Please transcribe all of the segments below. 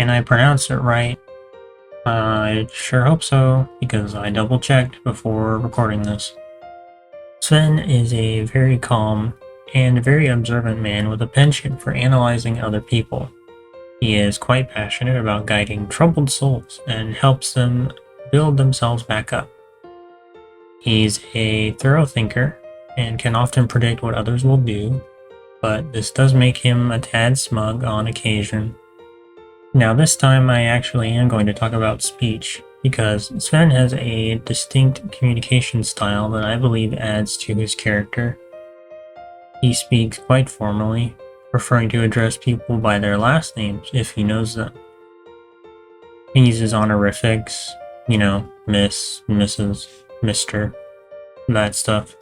Can I pronounce it right? I sure hope so, because I double checked before recording this. Sven is a very calm and very observant man with a penchant for analyzing other people. He is quite passionate about guiding troubled souls and helps them build themselves back up. He's a thorough thinker and can often predict what others will do, but this does make him a tad smug on occasion. Now, this time I actually am going to talk about speech, because Sven has a distinct communication style that I believe adds to his character. He speaks quite formally, preferring to address people by their last names if he knows them. He uses honorifics, Miss, Mrs., Mr., that stuff.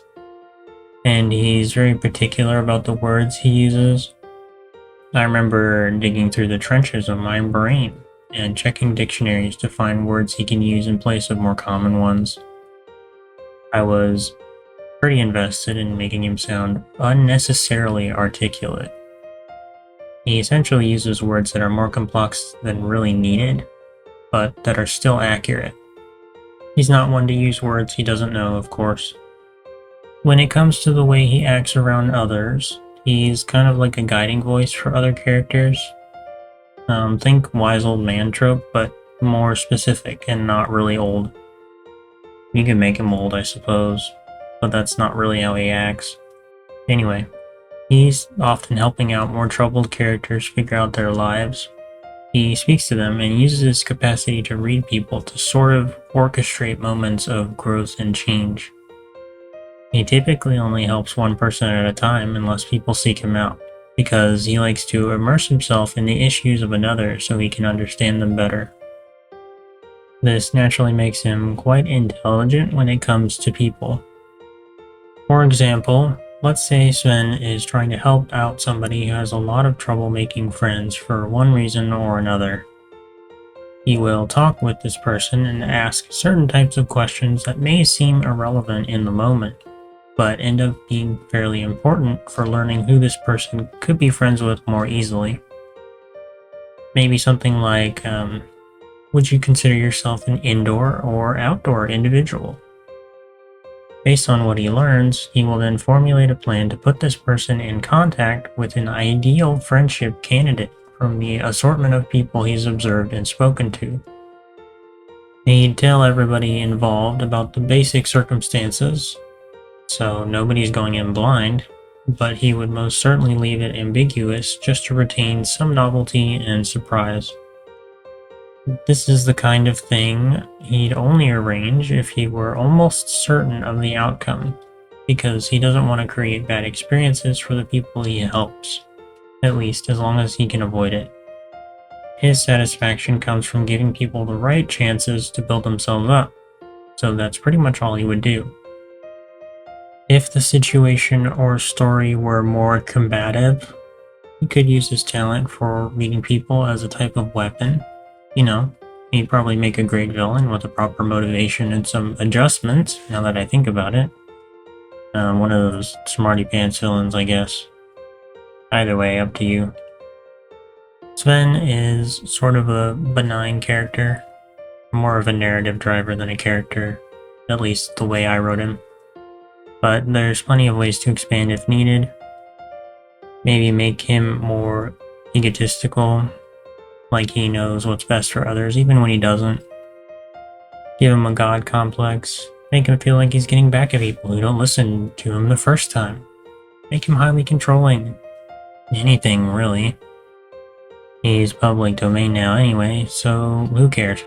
And he's very particular about the words he uses. I remember digging through the trenches of my brain and checking dictionaries to find words he can use in place of more common ones. I was pretty invested in making him sound unnecessarily articulate. He essentially uses words that are more complex than really needed, but that are still accurate. He's not one to use words he doesn't know, of course. When it comes to the way he acts around others, he's kind of like a guiding voice for other characters. Think wise old man trope, but more specific and not really old. You can make him old, I suppose, but that's not really how he acts. Anyway, he's often helping out more troubled characters figure out their lives. He speaks to them and uses his capacity to read people to sort of orchestrate moments of growth and change. He typically only helps one person at a time unless people seek him out, because he likes to immerse himself in the issues of another so he can understand them better. This naturally makes him quite intelligent when it comes to people. For example, let's say Sven is trying to help out somebody who has a lot of trouble making friends for one reason or another. He will talk with this person and ask certain types of questions that may seem irrelevant in the moment, but end up being fairly important for learning who this person could be friends with more easily. Maybe something like, would you consider yourself an indoor or outdoor individual? Based on what he learns, he will then formulate a plan to put this person in contact with an ideal friendship candidate from the assortment of people he's observed and spoken to. He'd tell everybody involved about the basic circumstances, so nobody's going in blind, but he would most certainly leave it ambiguous just to retain some novelty and surprise. This is the kind of thing he'd only arrange if he were almost certain of the outcome, because he doesn't want to create bad experiences for the people he helps, at least as long as he can avoid it. His satisfaction comes from giving people the right chances to build themselves up, so that's pretty much all he would do. If the situation or story were more combative, he could use his talent for reading people as a type of weapon. He'd probably make a great villain with a proper motivation and some adjustments, now that I think about it. One of those smarty pants villains, I guess. Either way, up to you. Sven is sort of a benign character, more of a narrative driver than a character, at least the way I wrote him. But there's plenty of ways to expand if needed. Maybe make him more egotistical, like he knows what's best for others even when he doesn't. Give him a god complex. Make him feel like he's getting back at people who don't listen to him the first time. Make him highly controlling. Anything, really. He's public domain now anyway, so who cares?